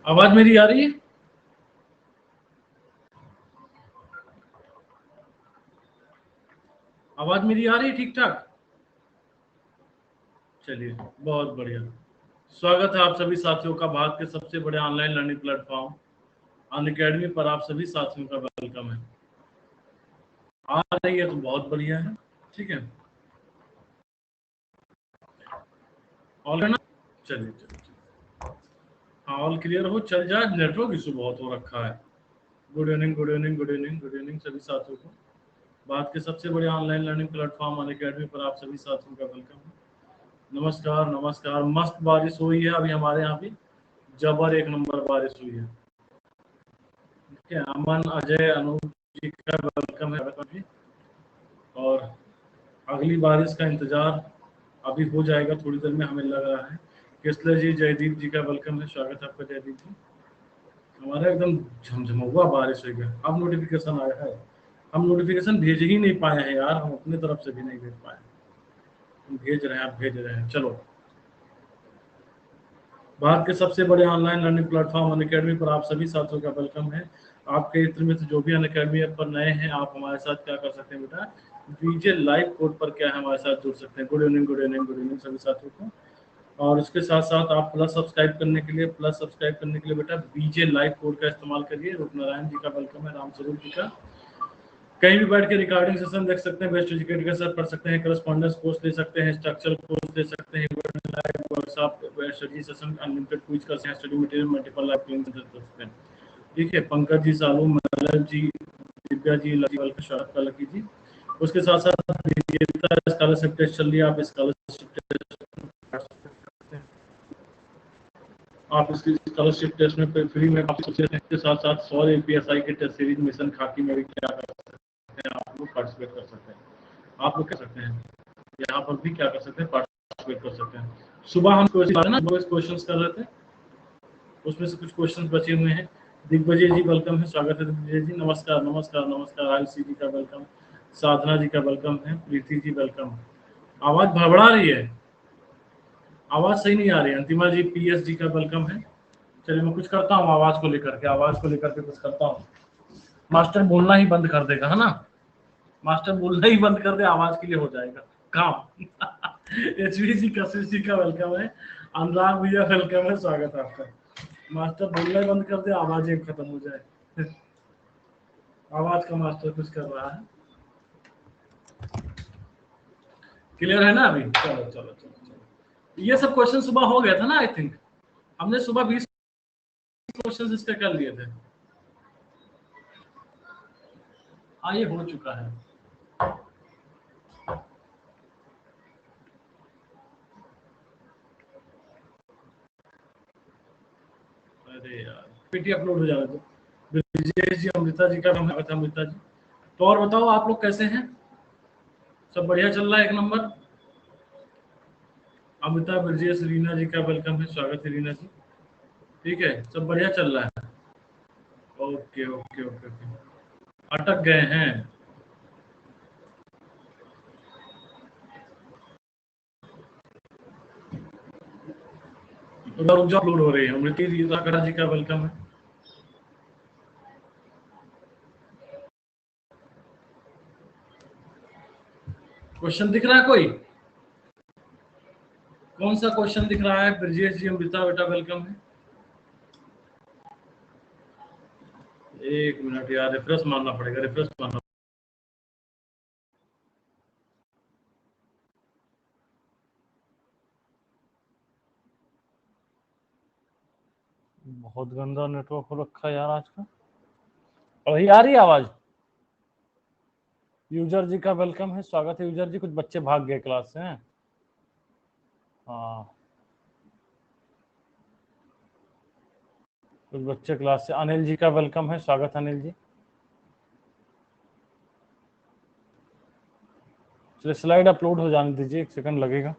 आवाज मेरी आ रही है? आवाज मेरी आ रही है ठीक ठाक? चलिए, बहुत बढ़िया। स्वागत है आप सभी साथियों का भारत के सबसे बड़े ऑनलाइन लर्निंग प्लेटफॉर्म अनअकैडमी पर आप सभी साथियों का वेलकम है। आ रही है तो बहुत बढ़िया है। ठीक है, ऑल है ना? चलिए चलिए, हाँ ऑल क्लियर हो, चल जाए। नेटवर्क इशू बहुत हो रखा है। Good evening, good evening, good evening, good evening सभी साथियों को। भारत के सबसे बड़े ऑनलाइन लर्निंग प्लेटफॉर्म अनअकैडमी पर आप सभी साथियों का वेलकम है। नमस्कार नमस्कार। मस्त बारिश हुई है अभी हमारे यहाँ भी, जबर एक नंबर बारिश हुई है। ठीक है, अमन, अजय, अनूप जी का वेलकम है अभी। और अगली बारिश का इंतजार अभी हो जाएगा थोड़ी देर में, हमें लग रहा है। किसले जी, जयदीप जी का वेलकम है, स्वागत है आपका जयदीप जी। हमारा एकदम झमझमा हुआ बारिश हो गया। अब नोटिफिकेशन आया है, हम नोटिफिकेशन भेज ही नहीं पाए हैं यार, हम अपनी तरफ से भी नहीं भेज पाए। हम भेज रहे हैं, आप भेज रहे हैं। चलो, भारत के सबसे बड़े ऑनलाइन लर्निंग प्लेटफॉर्म अनअकैडमी पर आप सभी साथियों का वेलकम है। आपके इत्र में से जो भी अनअकैडमी ऐप पर नए हैं, आप हमारे साथ क्या कर सकते हैं बेटा, बीजे लाइव कोड पर क्या है हमारे साथ जुड़ सकते हैं। Good evening, good evening, good evening सभी साथियों को। और उसके साथ साथ आप प्लस सब्सक्राइब करने के लिए बेटा बीजे लाइव कोड का इस्तेमाल करिए। रूपनारायण जी का वेलकम है, रामस्वरूप जी का। कहीं भी बैठ के रिकॉर्डिंग सेशन देख सकते हैं, बेस्ट एजुकेटर के साथ पढ़ सकते हैं, करस्पॉन्डेंस कोर्स ले सकते हैं, स्ट्रक्चरल कोर्स ले सकते हैं, live workshop, study session, unlimited quiz कर सकते हैं, study material, multiple live training कर सकते हैं। ठीक है, पंकज जी, सालू, मलय जी, दिव्या जी, लकी, शरद का लकी जी। उसके साथ साथ स्कॉलरशिप टेस्ट चल रही है, आप स्कॉलरशिप टेस्ट आप इसकी स्कॉलरशिप टेस्ट में फ्री में के साथ साथ 100 APSI के टेस्ट सीरीज मिशन खाकी में भी क्या कर सकते हैं, आप लोग पार्टिसिपेट कर सकते हैं। आप लोग कर सकते हैं, यहाँ पर भी क्या कर सकते हैं, पार्टिसिपेट कर सकते हैं। सुबह हम क्वेश्चंस कर रहे थे, उसमें से कुछ क्वेश्चंस बचे हुए हैं। दिग्विजय जी वेलकम है, स्वागत है दिग्विजय जी। नमस्कार नमस्कार नमस्कार। आयुषी जी का वेलकम, साधना जी का वेलकम है, प्रीति जी वेलकम। आवाज भड़बड़ा रही है, आवाज सही नहीं आ रही है। अंतिमा जी, PS जी का वेलकम है। चलिए, मैं कुछ करता हूँ आवाज को लेकर के, कुछ करता हूँ। मास्टर बोलना ही बंद कर देगा, है ना? मास्टर बोलना ही बंद कर दे, आवाज के लिए हो जाएगा काम। HVC कशिश जी का वेलकम है, अनुराग भैया वेलकम है, स्वागत है आपका। मास्टर बोलना ही बंद कर दे, आवाज एक खत्म हो जाए। आवाज का मास्टर कुछ कर रहा है। क्लियर है ना अभी? चलो चलो चलो चलो। ये सब क्वेश्चन सुबह हो गया था ना, आई थिंक हमने सुबह 20 क्वेश्चन इसका कर लिए थे। हाँ, ये हो चुका है। अरे यार, पीटी अपलोड हो जाएगा तो। विजय जी, अमृता जी का नाम है, अमृता जी। तो और बताओ, आप लोग कैसे हैं? सब बढ़िया चल रहा है, एक नंबर। अमृता, ब्रजेश, रीना जी का वेलकम है, स्वागत है रीना जी। ठीक है, सब बढ़िया चल रहा है। Okay okay okay okay. अटक गए हैं? रुक जाओ, अपलोड हो रही है। अमृता जी का वेलकम है। क्वेश्चन दिख रहा है कोई? कौन सा क्वेश्चन दिख रहा है? ब्रजेश जी, अमृता बेटा वेलकम है। एक मिनट यार, रिफ्रेश मारना पड़ेगा, रिफ्रेश मारना। बहुत गंदा नेटवर्क हो रखा है यार आज का। और आ रही है आवाज? यूजर जी का वेलकम है, स्वागत है यूजर जी। कुछ बच्चे भाग गए क्लास से हैं। हाँ, कुछ बच्चे क्लास से। अनिल जी का वेलकम है, स्वागत है अनिल जी। चलिए, स्लाइड अपलोड हो जाने दीजिए, 1 सेकंड लगेगा।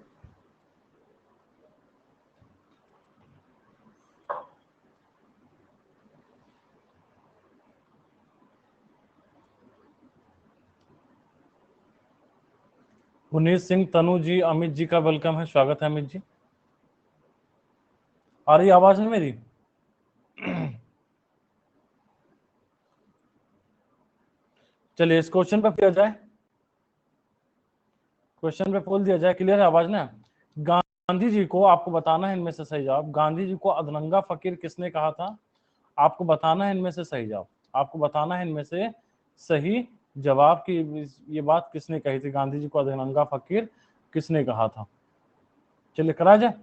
पुनीत सिंह, तनु जी, अमित जी का वेलकम है, स्वागत है अमित जी। आ रही आवाज है मेरी? चलिए इस क्वेश्चन पे किया जाए, क्वेश्चन पे खोल दिया जाए। क्लियर है आवाज ना? गांधी जी को आपको बताना है इनमें से सही जवाब। गांधी जी को अधनंगा फकीर किसने कहा था? आपको बताना है इनमें से सही जवाब। आपको बताना है इनमें से सही जवाब की ये बात किसने कही थी, गांधी जी को अधनंगा फकीर किसने कहा था। चलिए करा जाए।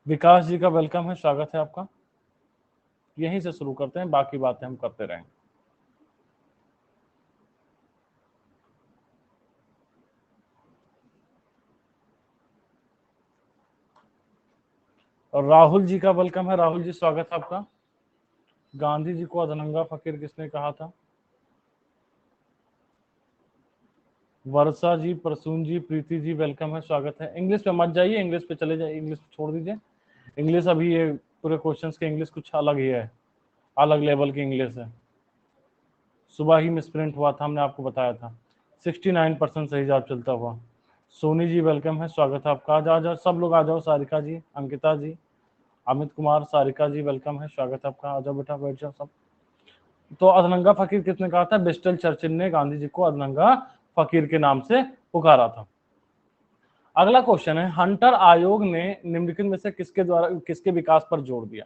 विकास जी का वेलकम है, स्वागत है आपका। यहीं से शुरू करते हैं, बाकी बातें हम करते रहेंगे। और राहुल जी का वेलकम है। राहुल जी स्वागत है आपका। गांधी जी को अधनंगा फकीर किसने कहा था? वर्षा जी, प्रसून जी, प्रीति जी वेलकम है, स्वागत है। इंग्लिश पे मत जाइए, इंग्लिश पे चले जाइए, इंग्लिश छोड़ दीजिए। इंग्लिश अभी ये पूरे क्वेश्चंस के इंग्लिश कुछ अलग ही है, अलग लेवल की इंग्लिश है। सुबह ही मिसप्रिंट हुआ था, हमने आपको बताया था। 69% सही जवाब चलता हुआ। सोनी जी वेलकम है, स्वागत है आपका। आ जाओ सब लोग आ जाओ। सारिका जी, अंकिता जी, अमित कुमार, सारिका जी वेलकम है, स्वागत है आपका। आ जाओ बेटा, बैठ जाओ सब। तो अधनंगा फकीर किसने कहा था? विंस्टन चर्चिल ने गांधी जी को अधनंगा फकीर के नाम से पुकारा था। अगला क्वेश्चन है, हंटर आयोग ने निम्नलिखित में से किसके विकास पर जोर दिया?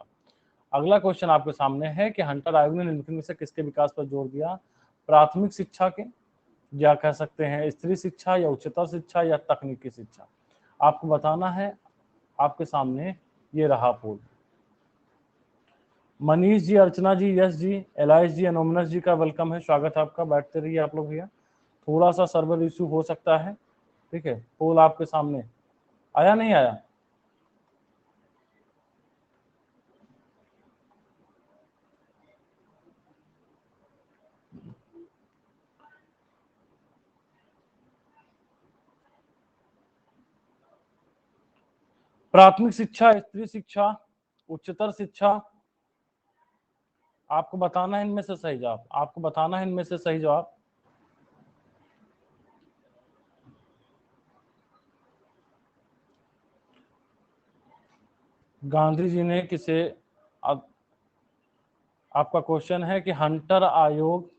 अगला क्वेश्चन आपके सामने है कि हंटर आयोग ने निम्नलिखित में से किसके विकास पर जोर दिया? प्राथमिक शिक्षा के, या कह सकते हैं स्त्री शिक्षा, या उच्चतर शिक्षा, या तकनीकी शिक्षा। आपको बताना है। आपके सामने ये रहा पोल। मनीष जी, अर्चना जी, यश जी, एलाइस जी, एनोमनस जी का वेलकम है, स्वागत है आपका। बैठते रहिए आप लोग भैया। थोड़ा सा सर्वर इश्यू हो सकता है, ठीक है। पोल आपके सामने आया, नहीं आया? प्राथमिक शिक्षा, स्त्री शिक्षा, उच्चतर शिक्षा। आपको बताना है इनमें से सही जवाब। आपको बताना है इनमें से सही जवाब। गांधी जी ने किसे आपका क्वेश्चन है कि हंटर आयोग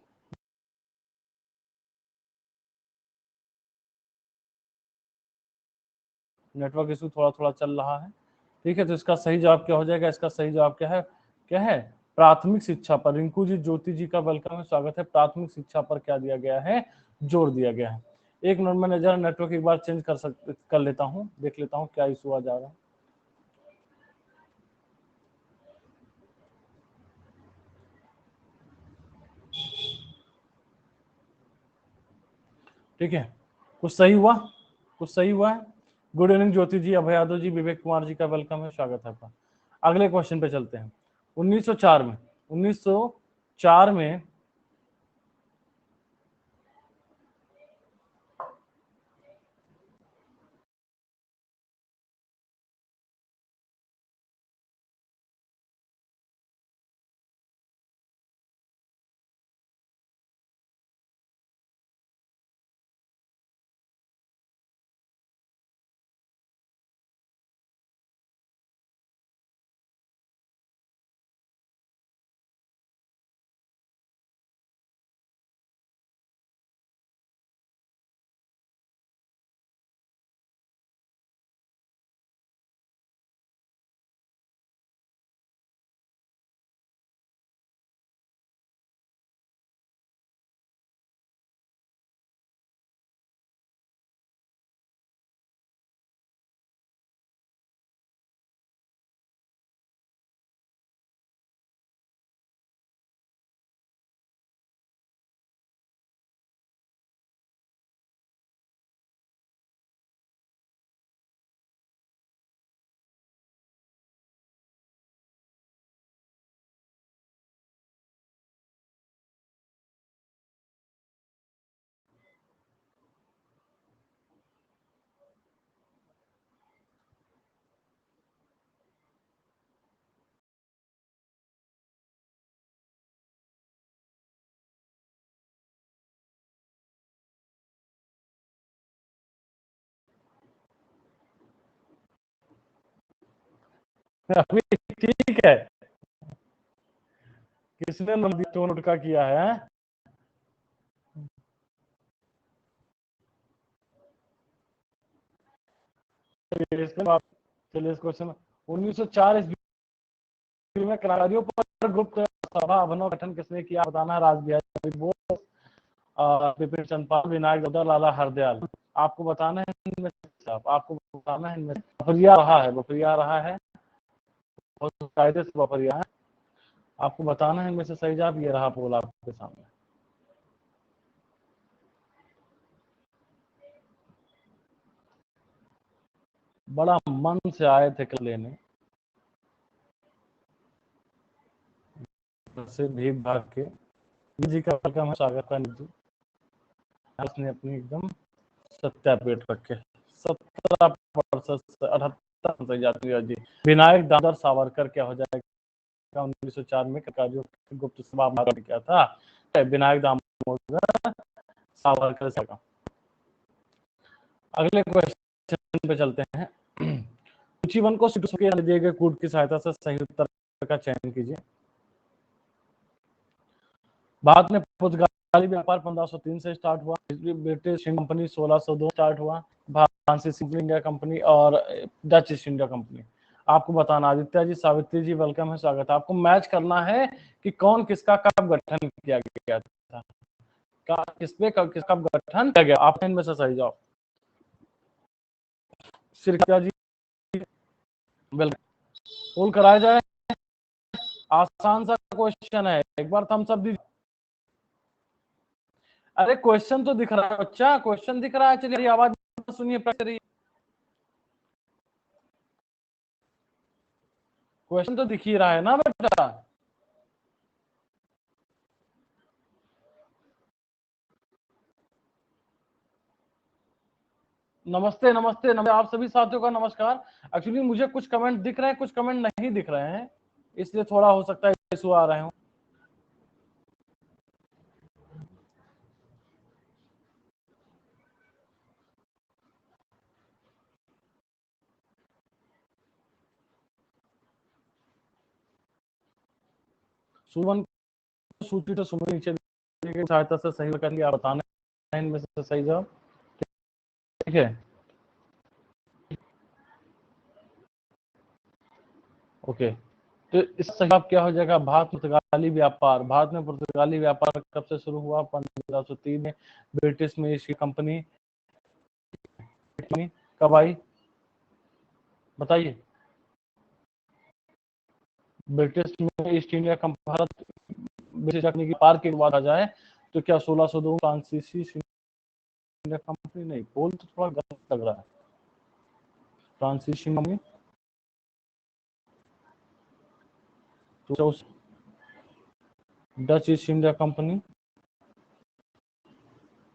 नेटवर्क इशू थोड़ा थोड़ा चल रहा है, ठीक है। तो इसका सही जवाब क्या हो जाएगा? इसका सही जवाब क्या है? क्या है? प्राथमिक शिक्षा पर। रिंकू जी, ज्योति जी का वेलकम है, स्वागत है। प्राथमिक शिक्षा पर क्या दिया गया है? जोर दिया गया है। एक मिनट में जरा नेटवर्क एक बार चेंज कर लेता हूँ, देख लेता हूँ क्या इशू आ जा रहा है। ठीक है, कुछ सही हुआ? कुछ सही हुआ है? गुड इवनिंग ज्योति जी, अभय यादव जी, विवेक कुमार जी का वेलकम है, स्वागत है आपका। अगले क्वेश्चन पे चलते हैं। 1904 में 1904 में अभी ठीक है। किसने नोट का किया है? चलिए इस क्वेश्चन 1904 ईस्वी में क्रांतिकारियों पर गुप्त सभा भवन गठन किसने किया बताना है। रासबिहारी बोस, विपिन चंद्र पाल, विनायक दामोदर, लाला हरदयाल। आपको बताना है इनमें से, आपको बताना है इनमें से। बफरिया रहा है बहुत कायदे से बफरिया है। आपको बताना है इनमें से सही जवाब। ये रहा पोल आपके सामने। बड़ा मन से आए थे कल लेने, से भीग भाग के। जी का वेलकम है, स्वागत है निधि। उसने अपनी एकदम सत्यापेट रखे 17% से 78 सही जाती है जी। विनायक दामोदर सावरकर क्या हो जाएगा। 1904 में क्रांतिकारियों की गुप्त सभा भवन किया था। विनायक दामोदर सावरकर से। अगले क्वेश्चन पे चलते हैं। सूची 1 को दिए गए कोड की सहायता से सही उत्तर का चयन कीजिए। भारत में पुर्तगाली व्यापार 1503 से स्टार्ट हुआ। ब्रिटिश कंपनी 1602 स्टार्ट हुआ। फ्रांसीसी इंडिया कंपनी और डच ईस्ट इंडिया कंपनी। आपको बताना। आदित्य जी, सावित्री जी वेलकम है, स्वागत है। आपको मैच करना है कि कौन किसका कब गठन किया गया था, किसका गठन किया गया। आप इनमें से सही जाओ। सिरकिया जी वेलकम। पोल कराया जाए। आसान सा क्वेश्चन है, एक बार थम्स अप दीजिए। अरे क्वेश्चन तो दिख रहा है बच्चा, क्वेश्चन दिख रहा है। चलिए आवाज सुनिए, क्वेश्चन तो दिख ही रहा है ना बेटा। नमस्ते नमस्ते नमस्ते आप सभी साथियों का नमस्कार। एक्चुअली मुझे कुछ कमेंट दिख रहे हैं, कुछ कमेंट नहीं दिख रहे हैं, इसलिए थोड़ा हो सकता है इशू आ रहे हो। सुमन सूची तो सुमन नीचे सहायता से सही कर लिया। बताना है इनमें से सही जवाब। ठीक है, ओके। तो इसका जवाब क्या हो जाएगा। भारत पुर्तगाली व्यापार। भारत में पुर्तगाली व्यापार कब से शुरू हुआ। 1503 में। ब्रिटिश में ईस्ट कंपनी कब आई बताइए। ब्रिटिश में east India company Bharat British की पार की बात आ जाए तो क्या 1602 फ्रांसीसी इंडिया कंपनी। नहीं, पोल तो थोड़ा गलत लग रहा है। फ्रांसीसी कंपनी तो डच ईस्ट इंडिया कंपनी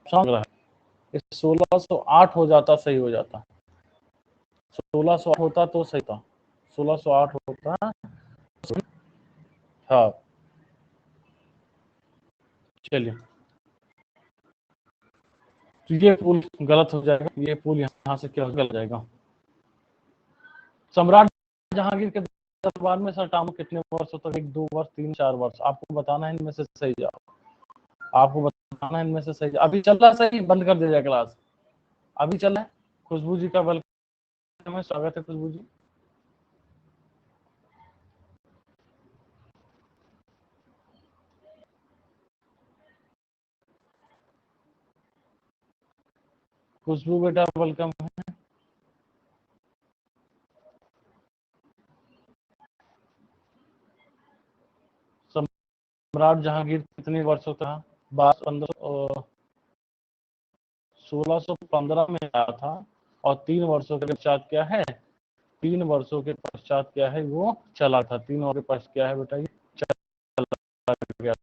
लग रहा है। 1608 हो जाता, सही हो जाता। 1608 होता तो सही था। 1608 होता। हाँ चलिए, तो ये पुल गलत हो जाएगा। ये पुल यहाँ से क्या गलत जाएगा। सम्राट जहांगीर के दरबार में सर कितने वर्षों तक। 1 2 वर्ष 3 4 वर्ष। आपको बताना है इनमें से सही जवाब। आपको बताना है इनमें से सही। अभी चल रहा सही, बंद कर दिया क्लास। अभी चल रहा है। खुशबू जी का वेलकम है, स्वागत है खुशबू जी। खुशबू बेटा वेलकम है। सम्राट जहांगीर कितने वर्षों तक। 1615 में आया था और 3 वर्षों के पश्चात क्या है, 3 वर्षों के पश्चात क्या है वो चला था। 3 वर्षों के पश्चात क्या है बेटा, ये चला गया।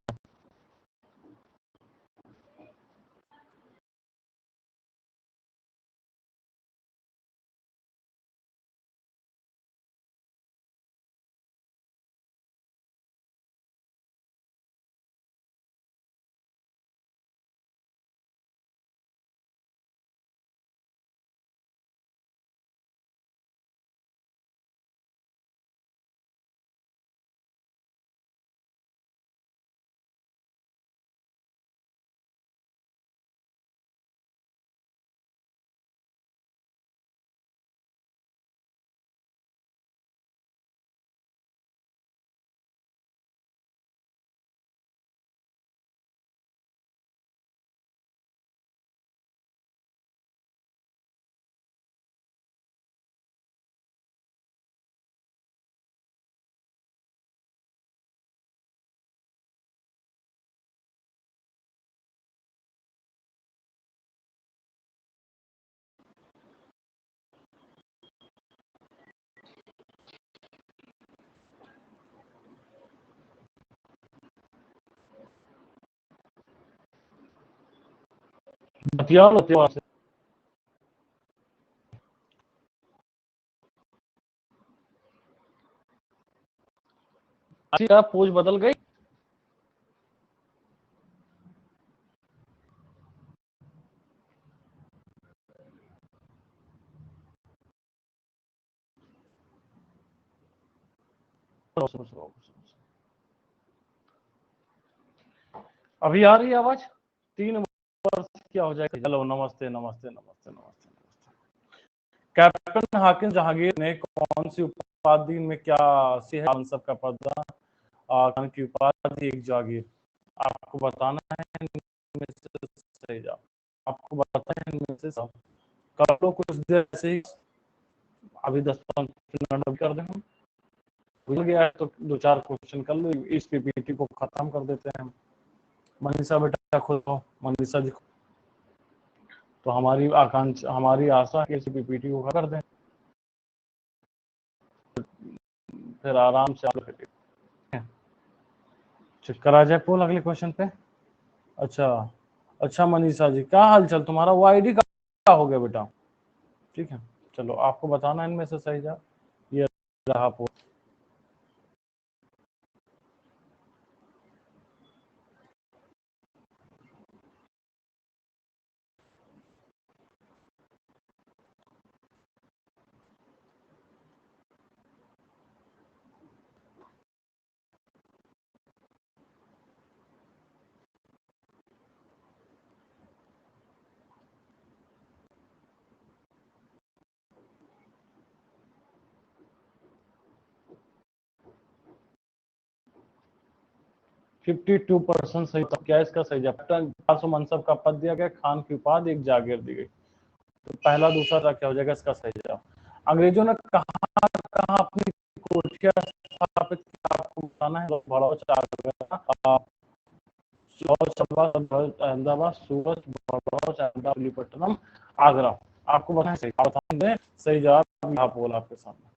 हथियार होते वहां से। अच्छा पोज बदल गई। अभी आ रही है आवाज? 3 वर्ष क्या हो जाएगा? हेलो, नमस्ते नमस्ते नमस्ते नमस्ते नमस्ते। कैप्टन हाकिम जहांगीर ने कौन सी उपाधि में क्या सी है आंसर का पद खान की उपाधि एक जागीर? आपको बताना है इनमें से सही जवाब। आपको बताना है इनमें से सब। कर लो कुछ देर ऐसे ही, अभी 10-15 मिनट कर दें हम। भूल गया है तो 2-4 क्वेश्चन कर लो, इस पीपीटी को खत्म कर देते हैं हम। मनीषा बेटा खोलो, मनीषा जी। तो हमारी आकांक्षा, हमारी आशा है कि पीपीटी को कर दें, फिर आराम से आगे चेक करा जाए पोल अगले क्वेश्चन पे। अच्छा अच्छा मनीषा जी, क्या हाल चाल तुम्हारा? वो आईडी का हो गया बेटा? ठीक है, चलो आपको बताना इनमें से सही जवाब। ये रहा पोल। 52% सही। तो क्या इसका सही जवाब? 400 मनसब का पद दिया गया, खान की उपाधि एक जागीर दी गई। तो पहला दूसरा क्या हो जाएगा इसका सही जवाब? अंग्रेजों ने कहा कहा अपनी कोठियां स्थापित किया? आपको बताना है। भड़ौच, आगरा, अहमदाबाद, सूरत, भड़ौच, अहमदाबाद, आगरा। आपको बताना है सही। आप बता दें सही जवाब। यहाँ बोला आपके सामने।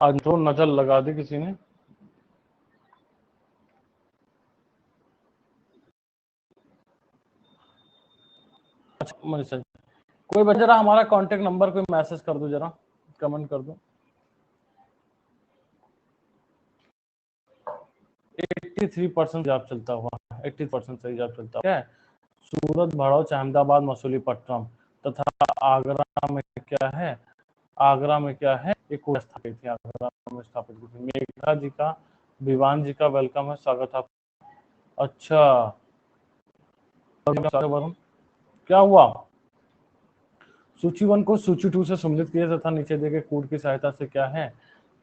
आज तो नजर लगा दी किसी ने। अच्छा मनीषा, कोई बच्चा जरा हमारा कांटेक्ट नंबर पे मैसेज कर दो, जरा कमेंट कर दो। 83% जवाब चलता हुआ, 80% सही जवाब चलता हुआ है। सूरत, भड़ौच, अहमदाबाद, मसूलीपट्टनम तथा आगरा में क्या है? आगरा में क्या है? एक कोठियां स्थापित थी, आगरा में स्थापित की थी। मेघा जी का, विवान जी का वेलकम है, स्वागत है। अच्छा वरुण, क्या हुआ? सूची 1 को सूची 2 से सम्मिलित किया तथा नीचे दिए गए कोड की सहायता से क्या है?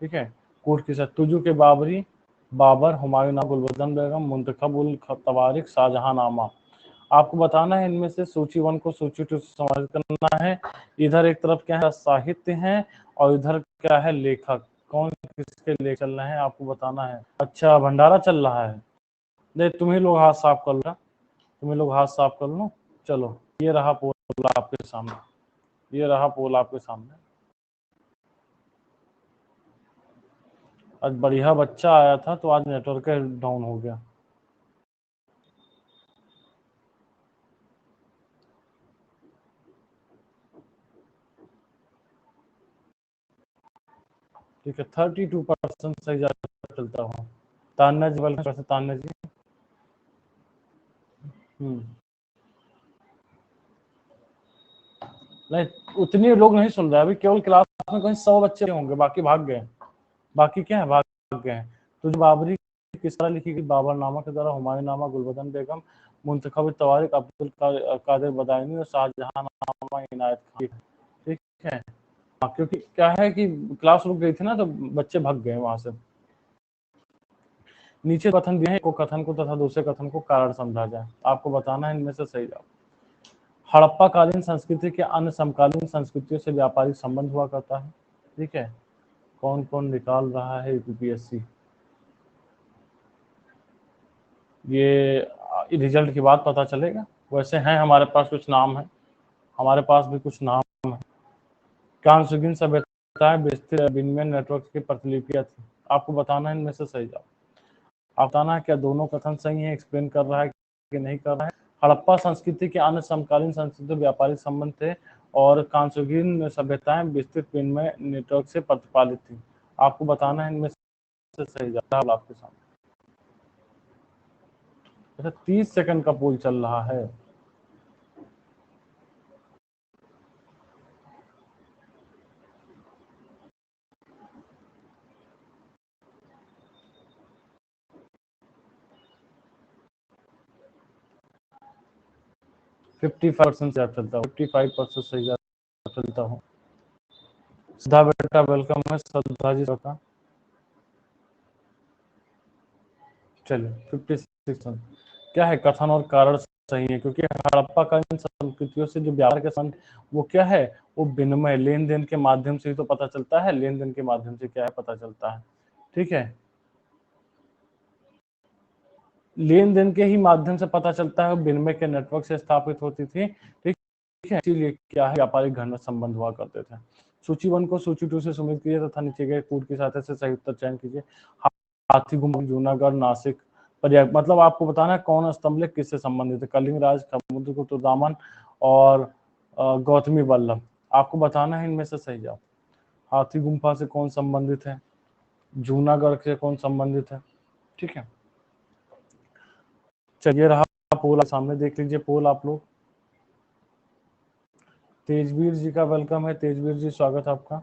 ठीक है, कोड की सहायता तुजू के बाबरी, बाबर, हुमायूं, गुलबदन बेगम, मुंतखब उल तवारिक, शाहजहां नामा। आपको बताना है इनमें से सूची 1 को सूची 2 से समाहित करना है। इधर एक तरफ क्या है? साहित्य है, और इधर क्या है? लेखक। कौन किसके लेख चल रहे हैं आपको बताना है। अच्छा भंडारा चल रहा है। नहीं, तुम्हें लोग हाथ साफ कर लो, तुम्हें लोग हाथ साफ कर लो। चलो ये रहा पोल आपके सामने, ये रहा पोल आपके सामने। आज बढ़िया बच्चा आया था तो आज नेटवर्क डाउन हो गया। ठीक है, 32% सही चलता हूँ। तान्या जी वेलकम। कैसे तान्या जी? नहीं, उतने लोग नहीं सुन रहे अभी, केवल क्लास में कहीं 100 बच्चे होंगे, बाकी भाग गए। बाकी क्या है? भाग गए। तो जो बाबरी किस तरह लिखी गई? बाबर नामा के द्वारा, हुमायूं नामा, गुलबदन बेगम, मुंतखब तवारिक, अब्दुल कादिर बदायूनी और शाहजहां नामा इनायत खान। ठीक है, हाँ, क्योंकि क्या है कि क्लास रुक गई थी ना, तो बच्चे भाग गए वहां से। नीचे कथन दिए हैं, को कथन को तथा दूसरे कथन को कारण समझा जाए। आपको बताना है इनमें से सही जवाब। हड़प्पा कालीन संस्कृति के अन्य समकालीन संस्कृतियों से व्यापारिक संबंध हुआ करता है। ठीक है, कौन कौन निकाल रहा है यूपीएससी? ये रिजल्ट के बाद पता चलेगा। वैसे हैं हमारे पास कुछ नाम है, हमारे पास भी कुछ नाम है। कांसुगिन सभ्यता विस्तृत विनिमय नेटवर्क की प्रतिलिपियां थी। आपको बताना है इनमें से सही जवाब। आप बताना है क्या दोनों कथन सही है, एक्सप्लेन कर रहा है कि नहीं कर रहा है। हड़प्पा संस्कृति के अन्य समकालीन संस्कृति व्यापारिक संबंध थे और कांस्ययुगीन सभ्यताएं विस्तृत विनिमय नेटवर्क से प्रतिपालित थी। आपको बताना है इनमें से सही जवाब आपके सामने। अच्छा 30 सेकंड का पोल चल रहा है। फिफ्टी 55% से चलता हूँ, 55% सही चलता हूँ। श्रद्धा बेटा वेलकम है, श्रद्धा जी का चलिए 56। क्या है कथन और कारण सही है, क्योंकि हड़प्पा कालीन संस्कृतियों से जो व्यापार के संबंध वो क्या है, वो विनिमय लेन देन के माध्यम से ही तो पता चलता है, लेन देन के माध्यम से क्या है पता चलता है। ठीक है, लेन देन के ही माध्यम से पता चलता है, विनिमय के नेटवर्क से स्थापित होती थी। ठीक है, इसीलिए क्या है व्यापारिक घनिष्ठ संबंध हुआ करते थे। सूची 1 को सूची 2 से सुमित कीजिए तथा नीचे गए कूट की सहायता से सही उत्तर चयन कीजिए। हाथीगुम्बा, जूनागढ़, नासिक, प्रयाग, मतलब आपको बताना है कौन स्तंभ लेख किससे संबंधित है। कलिंगराज, समुद्रगुप्त, दामन और गौतमी वल्लभ। आपको बताना है इनमें से सही जवाब। हाथी गुम्फा से कौन संबंधित है, जूनागढ़ से कौन संबंधित है। ठीक है, चलिए रहा पोल, सामने देख लीजिए पोल आप लोग। तेजवीर जी का वेलकम है, तेजवीर जी स्वागत है आपका।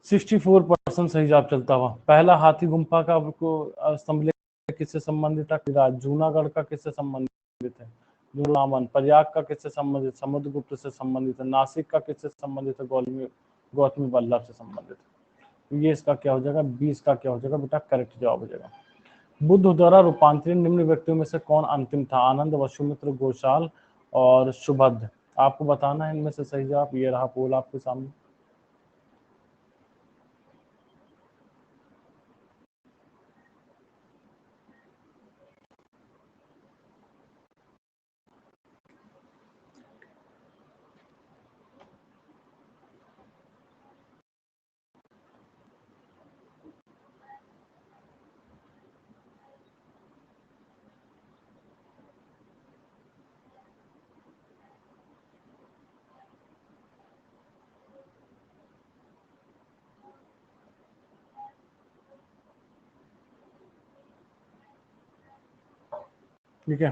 सिक्सटी 4% सही जवाब चलता हुआ। पहला हाथी गुम्फा का आपको स्तंभ लेख किससे संबंधित है, जूनागढ़ का किससे संबंधित है, दामन, प्रयाग का किससे संबंधित, समुद्रगुप्त से संबंधित है, नासिक का किससे संबंधित है, गौतमी वल्लभ से संबंधित है। ये इसका क्या हो जाएगा, 20 का क्या हो जाएगा बेटा, करेक्ट जवाब हो जाएगा। बुद्ध द्वारा रूपांतरित निम्न व्यक्तियों में से कौन अंतिम था, आनंद, वसुमित्र, गोशाल और सुभद्र। आपको बताना है इनमें से सही जवाब। ये रहा पोल आपके सामने। ठीक है,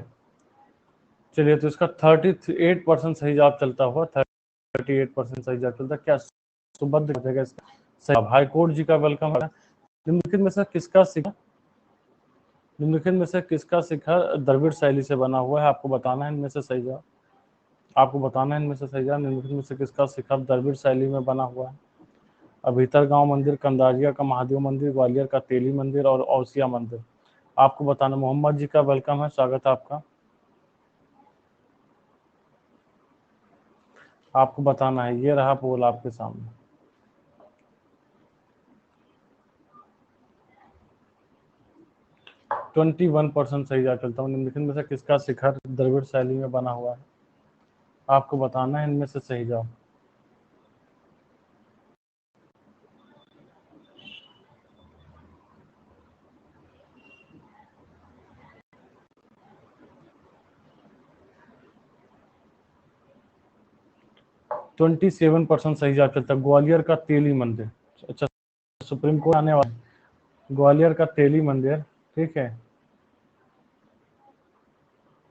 चलिए तो इसका 38% सही जवाब चलता हुआ, 38% सही जवाब चलता। क्या सुभद्र जगह इसका सही जवाब। हाईकोर्ट जी का वेलकम है। निम्नलिखित में से किसका शिखर, निम्नलिखित में से किसका शिखर द्रविड़ शैली से बना हुआ है। आपको बताना है इनमें से सही जवाब। आपको बताना है इनमें से सही जवाब। निम्नलिखित में से किसका शिखर द्रविड़ शैली में बना हुआ है। अभीतर गांव मंदिर, कंदारिया का महादेव मंदिर, ग्वालियर का तेली मंदिर और औसिया मंदिर। आपको बताना। मोहम्मद जी का वेलकम है, स्वागत है आपका। आपको बताना है, ये रहा पोल आपके सामने। ट्वेंटी 1% सही जा चलता हूँ। निम्नलिखित में से किसका शिखर द्रविड़ शैली में बना हुआ है। आपको बताना है इनमें से सही जवाब। ट्वेंटी 7% सही जवाब चलता है। ग्वालियर का तेली मंदिर। अच्छा, सुप्रीम कोर्ट आने वाला, ग्वालियर का तेली मंदिर। ठीक है,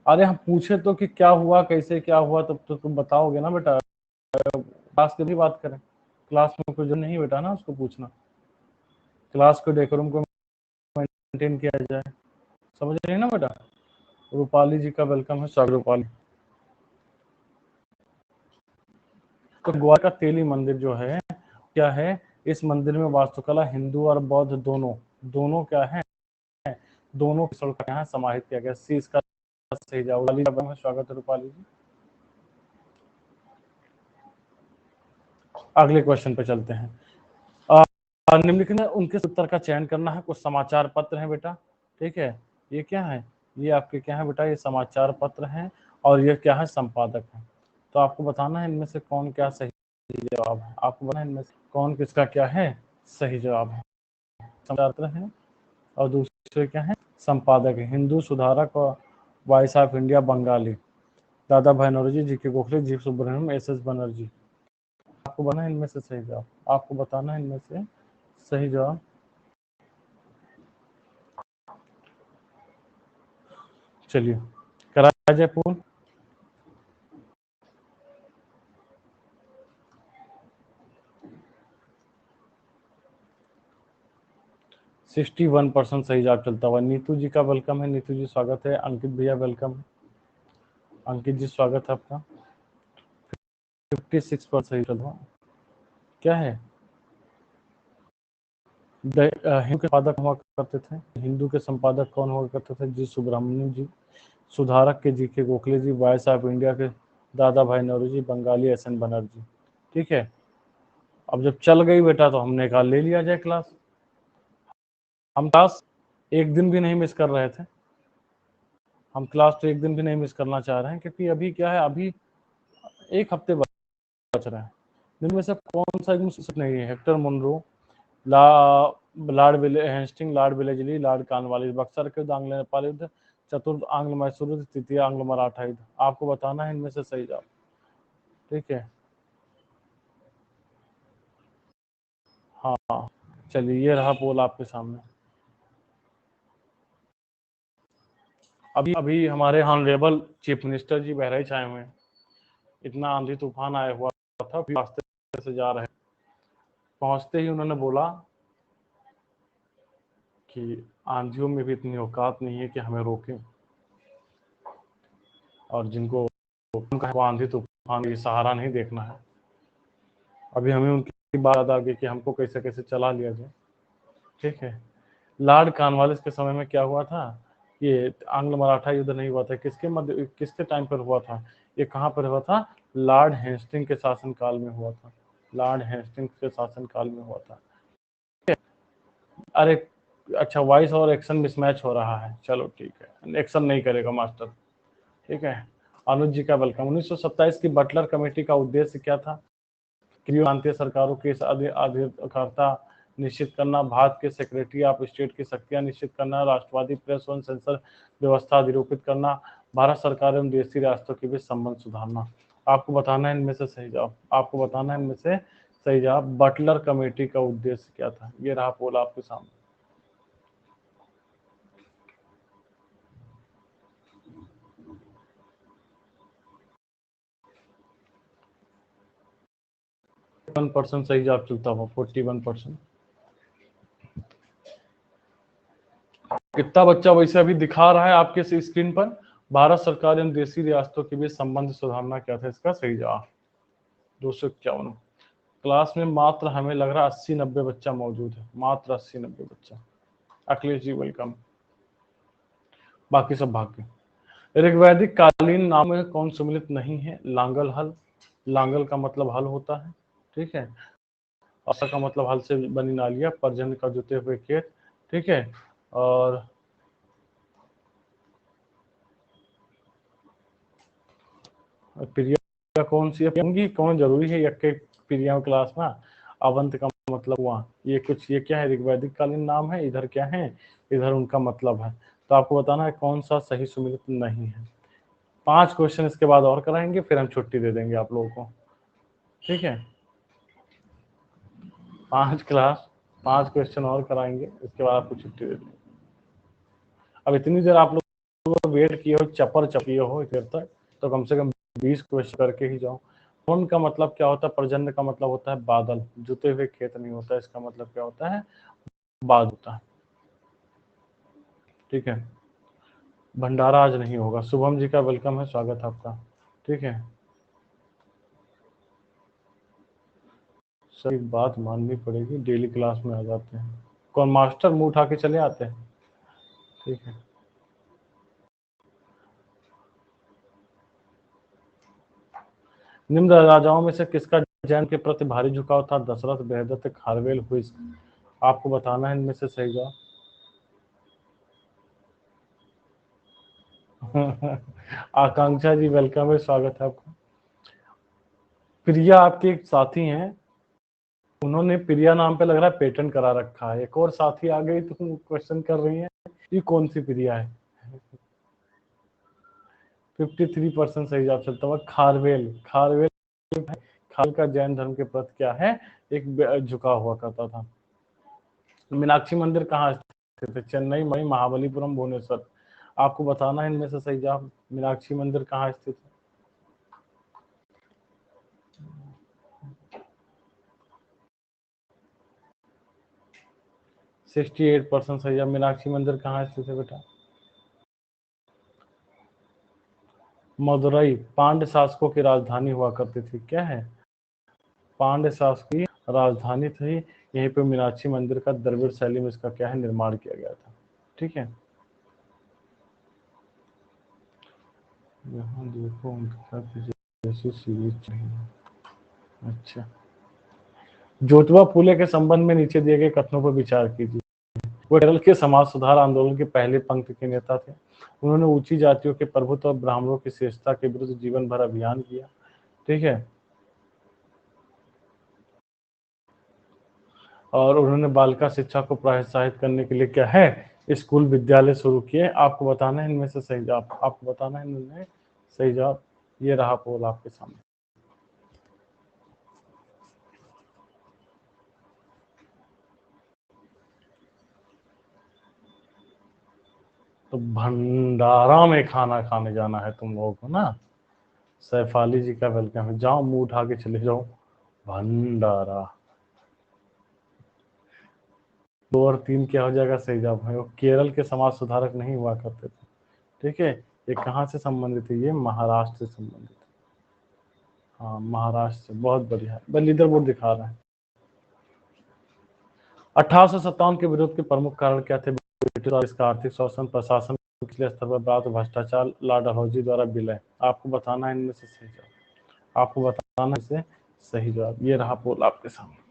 अरे हम पूछे तो कि क्या हुआ, कैसे क्या हुआ, तब तो तुम बताओगे ना बेटा। क्लास की भी बात करें, क्लास में कोई जो नहीं बेटा ना उसको पूछना, क्लास को डेकोरम को मेंटेन किया जाए, समझ रहे हैं ना बेटा। रूपाली जी का वेलकम है, स्वागत रूपाली। तो गोवा का तेली मंदिर जो है क्या है, इस मंदिर में वास्तुकला हिंदू और बौद्ध दोनों दोनों क्या है, दोनों यहाँ समाहित किया गया। सी इसका सही जवाब। स्वागत है रूपाली जी। अगले क्वेश्चन पे चलते हैं। निम्नलिखित में उनके उत्तर का चयन करना है। कुछ समाचार पत्र हैं बेटा, ठीक है, ये क्या है, ये आपके क्या है बेटा, ये समाचार पत्र हैं और ये क्या है, संपादक है। तो आपको बताना है इनमें से कौन क्या सही जवाब है, आपको बताना है इनमें से कौन किसका क्या है सही जवाब है। समाचार पत्र है और दूसरे क्या है, संपादक है। हिंदू सुधारक और वॉइस ऑफ इंडिया बंगाली, दादा भाई नौरोजी, जी के गोखले, जी सुब्रमण्यम, एस बनर्जी। आपको बताना है इनमें से सही जवाब, आपको बताना है इनमें से सही जवाब। चलिए करा जाए पूर्ण। सिक्सटी 1% सही जवाब चलता हुआ। नीतू जी का वेलकम है, नीतू जी स्वागत है। अंकित भैया वेलकम है, अंकित जी स्वागत है आपका। 56% सही चल रहा। क्या है, हिंदू के संपादक हुआ करते थे, हिंदू के संपादक कौन हुआ करते थे, जी सुब्रमण्यम जी। सुधारक के जी के गोखले जी, वॉइस ऑफ इंडिया के दादा भाई नौरोजी, बंगाली एस बनर्जी। ठीक है, अब जब चल गई बेटा तो हमने कहा ले लिया जाए क्लास। हम क्लास एक दिन भी नहीं मिस कर रहे थे, हम क्लास तो एक दिन भी नहीं मिस करना चाह रहे हैं, क्योंकि अभी क्या है, अभी एक हफ्ते बच रहे हैं। जिनमें से कौन सा नहीं है, Hector Munro, Lord Hasting, Lord Wellesley, Lord Cornwallis, Buxar के युद्ध, आंग्ल नेपाल युद्ध, चतुर्थ आंग्ल मैसूर युद्ध, तृतीय आंग्ल मराठा युद्ध। आपको बताना है इनमें से सही जवाब। ठीक है, हाँ चलिए ये रहा पोल आपके सामने। अभी हमारे ऑनरेबल चीफ मिनिस्टर जी बहराइच आए हुए हैं। इतना आंधी तूफान आया हुआ था, रास्ते से जा रहे, पहुंचते ही उन्होंने बोला कि आंधियों में भी इतनी औकात नहीं है कि हमें रोकें, और जिनको आंधी तूफान ये सहारा नहीं देखना है। अभी हमें उनकी बात आ गई कि हमको कैसे कैसे चला लिया जाए। ठीक है, लॉर्ड कॉर्नवालिस के समय में क्या हुआ था, ये आंग्ल मराठा युद्ध नहीं हुआ था, किसके टाइम पर हुआ था, ये कहाँ पर हुआ था, लॉर्ड हेस्टिंग के शासन काल में हुआ था, लॉर्ड हेस्टिंग के शासन काल में हुआ था। अरे अच्छा, वॉइस और एक्शन मिसमैच हो रहा है, चलो ठीक है, एक्शन नहीं करेगा मास्टर। ठीक है, अनुज जी का वेलकम। 1927 की बटलर कमेटी का उद्देश्य क्या था, प्रांतीय सरकारों की अधिकारता निश्चित करना, भारत के सेक्रेटरी ऑफ स्टेट की शक्तियां निश्चित करना, राष्ट्रवादी प्रेस एवं सेंसर व्यवस्था अधिरूपित करना, भारत सरकार एवं देशी रियासतों के बीच संबंध सुधारना। आपको बताना है इनमें से सही जवाब, आपको बताना है इनमें से सही जवाब। बटलर कमेटी का उद्देश्य क्या था, ये रहा पोल आपके सामने। %, सही जवाब चलता हुआ 41%। कितना बच्चा वैसे अभी दिखा रहा है आपके स्क्रीन पर, भारत सरकार एवं देशी रियासतों के बीच संबंध सुधारना क्या था, इसका सही जवाब 251। क्लास में मात्र हमें लग रहा 80-90 बच्चा मौजूद है, मात्र 80-90 बच्चा। अखिलेश जी वेलकम, बाकी सब भाग गए। ऋग्वैदिक कालीन नाम में कौन सम्मिलित नहीं है, लांगल हल, लांगल का मतलब हल होता है, ठीक है, औसा का मतलब हल से बनी नालियां, पर्जन्य का जुते हुए खेत, ठीक है, और प्रिया कौन सी है, कौन जरूरी है यक्के प्रिया क्लास में, अवंत का मतलब हुआ, ये कुछ, ये क्या है, ऋग्वैदिक कालीन नाम है, इधर क्या है, इधर उनका मतलब है। तो आपको बताना है कौन सा सही सुमिलित नहीं है। 5 क्वेश्चन इसके बाद और कराएंगे, फिर हम छुट्टी दे देंगे आप लोगों को। ठीक है, 5 क्वेश्चन और कराएंगे, इसके बाद आपको छुट्टी दे देंगे। अब इतनी देर आप लोग वेट किए हो, चपर चपिए हो इधर तक, तो कम से कम 20 क्वेश्चन करके ही जाओ। फोन का मतलब क्या होता है, पर्जन्य का मतलब होता है बादल, जुते हुए खेत नहीं होता, इसका मतलब क्या होता है, बाद होता है। ठीक है, भंडारा आज नहीं होगा। शुभम जी का वेलकम है, स्वागत है आपका। ठीक है, सही बात माननी पड़ेगी, डेली क्लास में आ जाते हैं, कौन मास्टर मुंह उठा के चले आते हैं। ठीक है, निम्न राजाओं में से किसका जैन के प्रति भारी झुकाव था, दशरथ, बृहदत्त, खारवेल, हुइस्क। आपको बताना है इनमें से सही जवाब। आकांक्षा जी वेलकम है, स्वागत है आपका। प्रिया आपके एक साथी हैं, उन्होंने प्रिया नाम पे लग रहा है पेटेंट करा रखा है। एक और साथी आ गई तो क्वेश्चन कर रही है ये कौन सी प्रिया है। 53% सही जवाब चलता हुआ खारवेल। खारवेल, खाल का जैन धर्म के प्रति क्या है, एक झुका हुआ करता था। मीनाक्षी मंदिर कहाँ स्थित है, चेन्नई, मई, महाबलीपुरम, भुवनेश्वर। आपको बताना है इनमें से सही जवाब। मीनाक्षी मंदिर कहाँ स्थित है। 68% सही जवाब। मीनाक्षी मंदिर कहाँ स्थित है बेटा। मदुरई पांड्य शासकों की राजधानी हुआ करती थी। क्या है, पांड्य शासक की राजधानी थी। यहीं पे मीनाक्षी मंदिर का द्रविड़ शैली में इसका क्या है, निर्माण किया गया था। ठीक है, यहाँ देखो उनके जैसी सीरीज चाहिए। अच्छा, ज्योतिबा फूले के संबंध में नीचे दिए गए कथनों पर विचार कीजिए। वो केरल के समाज सुधार आंदोलन के पहले पंक्ति के नेता थे। उन्होंने ऊंची जातियों के प्रभुत्व और ब्राह्मणों की श्रेष्ठता के विरुद्ध जीवन भर अभियान किया। ठीक है, और उन्होंने बालिका शिक्षा को प्रोत्साहित करने के लिए क्या है, स्कूल विद्यालय शुरू किए। आपको बताना है इनमें से सही जवाब। आपको बताना है इनमें सही जवाब। ये रहा पोल आपके सामने। तो भंडारा में खाना खाने जाना है तुम लोगों को ना। सैफाली जी का वेलकम है। जाओ मुंह उठा के चले जाओ भंडारा। 2 और 3 क्या हो जाएगा सही जवाब है। वो केरल के समाज सुधारक नहीं हुआ करते थे। ठीक है, ये कहाँ से संबंधित है, ये महाराष्ट्र से संबंधित है। हाँ, महाराष्ट्र से। बहुत बढ़िया, बस लीडर बोर्ड दिखा रहा है। 1857 के विरोध के प्रमुख कारण क्या थे। ब्रिटिश और इसका आर्थिक शोषण, प्रशासन निचले स्तर पर ब्रात भ्रष्टाचार, लॉर्ड डलहौजी द्वारा विलय। आपको बताना है इनमें से सही जवाब। आपको बताना है इसे सही जवाब। ये रहा पोल आपके सामने।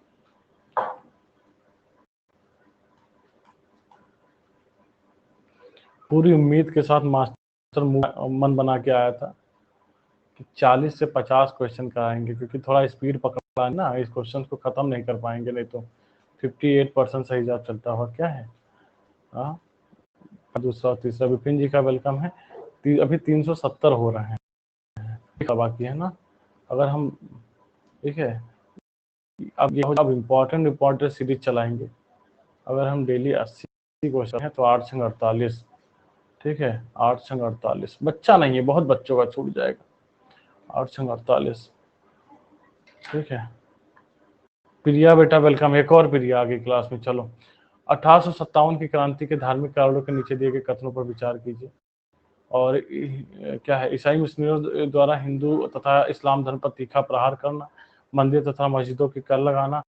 पूरी उम्मीद के साथ मास्टर मन बना के आया था कि 40 से 50 क्वेश्चन कराएंगे, क्योंकि थोड़ा स्पीड पकड़ा है ना, इस क्वेश्चन को खत्म नहीं कर पाएंगे, नहीं तो 58% सही जवाब चलता हुआ क्या है। हाँ, दूसरा और तीसरा। विपिन जी का वेलकम है। अभी 370 हो रहे हैं, बाकी है ना। अगर हम, ठीक है, अब ये अब इम्पोर्टेंट सीरीज चलाएंगे। अगर हम डेली 80 क्वेश्चन है तो 8 संग 48। ठीक है, 8 संग 48 बच्चा नहीं है, बहुत बच्चों का छूट जाएगा। 8 संग 48। ठीक है, प्रिया बेटा वेलकम। एक और प्रिया आगे क्लास में। चलो, 1857 की क्रांति के धार्मिक कारणों के नीचे दिए गए कथनों पर विचार कीजिए। और क्या है, ईसाई मिशनरियों द्वारा हिंदू तथा इस्लाम धर्म पर तीखा प्रहार करना, मंदिर तथा मस्जिदों की कर लगाना,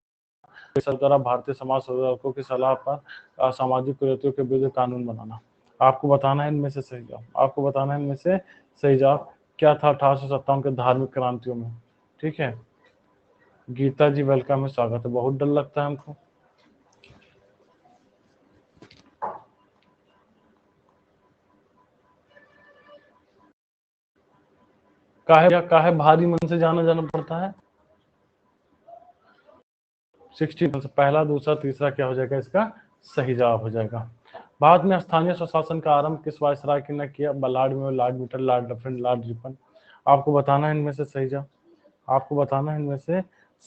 द्वारा भारतीय समाज सुधारकों की सलाह पर असामाजिक कुरीतियों के विरुद्ध कानून बनाना। आपको बताना है इनमें से सही जवाब। आपको बताना है इनमें से सही जवाब क्या था 1857 के धार्मिक क्रांतियों में। ठीक है, गीता जी वेलकम है, स्वागत है। बहुत डर लगता है हमको। काहे भारी मन से जाना पड़ता है। 60 से पहला, दूसरा, तीसरा क्या हो जाएगा, इसका सही जवाब हो जाएगा। भारत में स्थानीय स्वशासन का आरंभ किस वायसराय ने किया। बलाड में लॉर्ड मिटर, लॉर्ड डफरिन, लॉर्ड रिपन। आपको बताना है इनमें से सही जवाब। आपको बताना है इनमें से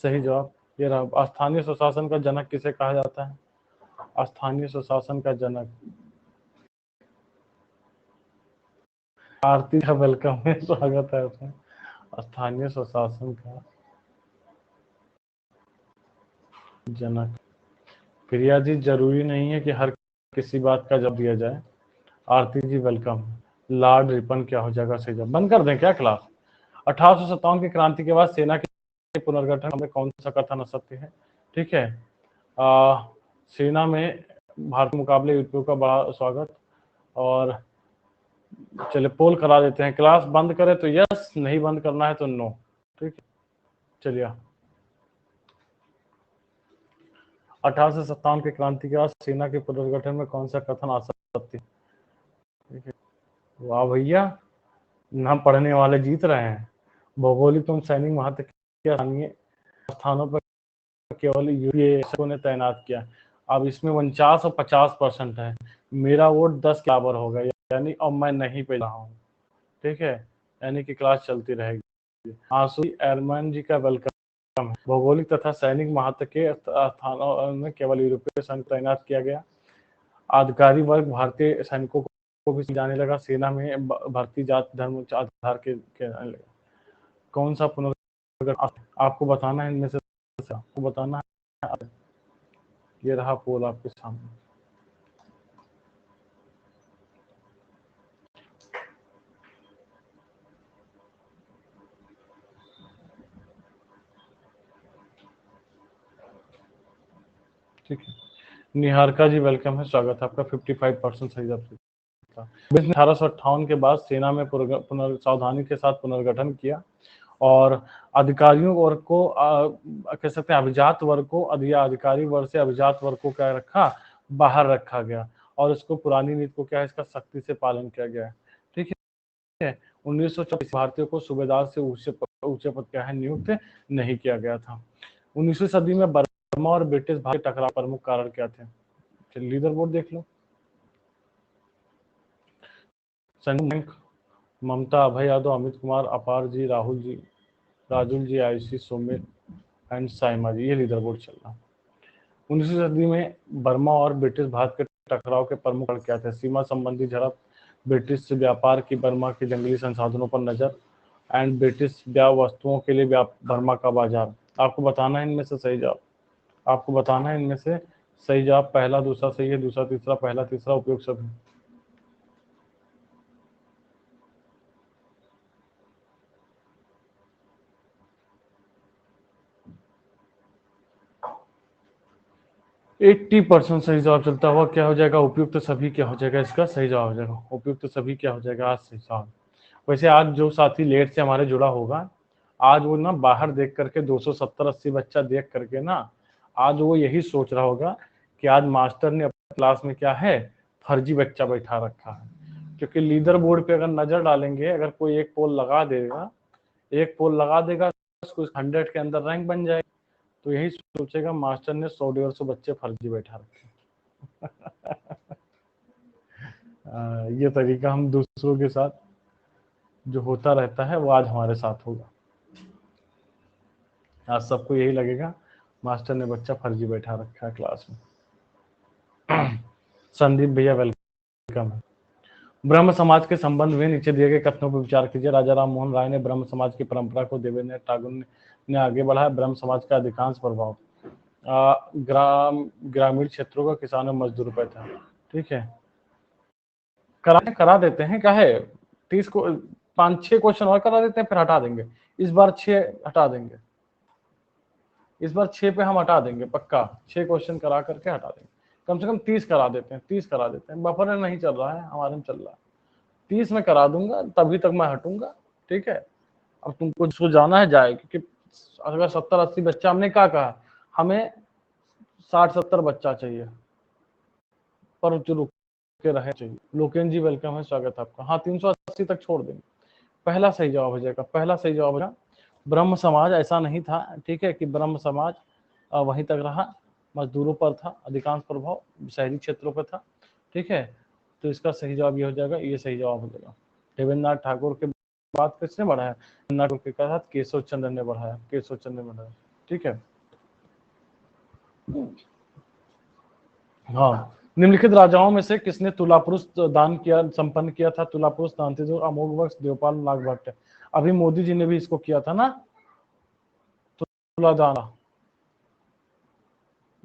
सही जवाब। ये रहा। स्थानीय स्वशासन का जनक किसे कहा जाता है। स्थानीय स्वशासन का जनक, आरती का वेलकम है, स्वागत है उसमें। स्थानीय स्वशासन का जनक। प्रिया जी, जरूरी नहीं है कि हर किसी बात का जवाब दिया जाए। आरती जी वेलकम। लॉर्ड रिपन क्या हो जाएगा सही जवाब। बंद कर दें क्या क्लास। 1857 की क्रांति के बाद सेना के पुनर्गठन में कौन सा कथन असत्य है। ठीक है, सेना में भारत के मुकाबले यूरोपियों का बड़ा स्वागत। और चले पोल करा देते हैं। क्लास बंद करें तो यस, नहीं बंद करना है तो नो। ठीक है, चलिए। 1857 के क्रांति के बाद सेना के पुनर्गठन में कौन सा कथन आ सकती है? ठीक है, वाह भैया, ना पढ़ने वाले जीत रहे हैं। भौगोलिक एवं सैनिक महत्व के स्थानीय स्थानों पर केवल यूपीए ने तैनात किया। अब इसमें 49 और 50% है, मेरा वोट 10 के बराबर होगा, यानी अब मैं नहीं पे रहा हूँ। ठीक है, यानी कि क्लास चलती रहेगी। आंसू एयरमैन जी का वेलकम है। भौगोलिक तथा सैनिक महत्व के स्थानों में केवल यूरोपीय सैनिक तैनात किया गया। अधिकारी वर्ग भारतीय सैनिकों को भी जाने लगा। सेना में भर्ती जात धर्म आधार के लगा। कौन सा पुनर्गठन आपको बताना है इनमें से? आपको बताना है। ये रहा पोल आपके सामने। ठीक है, निहारिका जी वेलकम है, स्वागत है आपका। 55% सही जवाब था। 1858 के बाद सेना में सावधानी के साथ पुनर्गठन किया और अधिकारियों वर्ग को कह सकते हैं अभिजात वर्ग को अधिकारी वर्ग से अभिजात वर्ग को क्या रखा, बाहर रखा गया और इसको पुरानी नीति को क्या है इसका सख्ती से पालन किया गया है। ठीक है, 1924 भारतीयों को सूबेदार से ऊंचे पद क्या है नियुक्त नहीं किया गया था। 19वीं सदी में बर्मा और ब्रिटिश भारत के टकराव प्रमुख कारण क्या थे? लीडर बोर्ड देख लो। बैंक, ममता, अभय यादव, अमित कुमार, अपार जी, राहुल जी, राजुल जी, आयुषी, सोमित एंड साइमा जी, ये लीडर बोर्ड चल रहा। 19वीं सदी में बर्मा और ब्रिटिश भारत के टकराव के प्रमुख कारण क्या थे? सीमा संबंधी झड़प, ब्रिटिश से व्यापार की बर्मा के जंगली संसाधनों पर नजर एंड ब्रिटिश वस्तुओं के लिए बर्मा का बाजार। आपको बताना है इनमें से सही जवाब। आपको बताना है इनमें से सही जवाब। पहला दूसरा सही है, दूसरा तीसरा, पहला तीसरा, उपयोग सभी। एट्टी % सही जवाब चलता हुआ क्या हो जाएगा? उपयुक्त सभी क्या हो जाएगा? इसका सही जवाब हो जाएगा उपयुक्त सभी क्या हो जाएगा? आज सही जवाब। वैसे आज जो साथी लेट से हमारे जुड़ा होगा, आज वो ना बाहर देख करके 270-80 बच्चा देख करके ना आज वो यही सोच रहा होगा कि आज मास्टर ने अपनी क्लास में क्या है फर्जी बच्चा बैठा रखा है। क्योंकि लीडर बोर्ड पे अगर नजर डालेंगे, अगर कोई एक पोल लगा देगा, उसको 100 के अंदर रैंक बन जाएगा, तो यही सोचेगा मास्टर ने 100-150 बच्चे फर्जी बैठा रखे। ये तरीका हम दूसरों के साथ जो होता रहता है वो आज हमारे साथ होगा। आज सबको यही लगेगा मास्टर ने बच्चा फर्जी बैठा रखा है क्लास में। संदीप भैया वेलकम है। ब्रह्म समाज के संबंध में नीचे दिए गए कथनों पर विचार कीजिए। राजा राम मोहन राय ने ब्रह्म समाज की परंपरा को देवेंद्र ठाकुर ने आगे बढ़ाया। ब्रह्म समाज का अधिकांश प्रभाव ग्रामीण क्षेत्रों का किसानों मजदूर पर था। ठीक है, करा देते हैं, क्या है 30 को 5-6 क्वेश्चन और करा देते हैं, फिर हटा देंगे। इस बार 6 हटा देंगे, इस बार 6 पे हम हटा देंगे पक्का। 6 क्वेश्चन करा करके हटा देंगे। कम से कम 30 करा देते हैं, 30 करा देते हैं। बफर में नहीं चल रहा है, हमारे में चल रहा है। 30 में करा दूंगा, तभी तक मैं हटूंगा। ठीक है, अब तुमको जिसको जाना है जाए, क्योंकि अगर 70-80 बच्चा, हमने क्या कहा, हमें 60-70 बच्चा चाहिए पर जो रुक के रहे चाहिए। लोकेन जी वेलकम है, स्वागत है आपका। हाँ, 380 तक छोड़ देंगे। पहला सही जवाब हो जाएगा, पहला सही जवाब हो जाएगा। ब्रह्म समाज ऐसा नहीं था, ठीक है, कि ब्रह्म समाज वहीं तक रहा, मजदूरों पर था अधिकांश प्रभाव, शहरी क्षेत्रों पर था। ठीक है, तो इसका सही जवाब ये हो जाएगा, ये सही जवाब हो जाएगा। देवेंद्रनाथ ठाकुर के बाद किसने बढ़ाया? ठाकुर के साथ केशव चंद्र ने बढ़ाया, केशव चंद्र ने बढ़ाया। ठीक है, हाँ, निम्नलिखित राजाओं में से किसने तुला पुरुष दान किया संपन्न किया था? तुला पुरुष दान अमोघ वर्ष, देवपाल, नागभट्ट। अभी मोदी जी ने भी इसको किया था ना, तुला दान।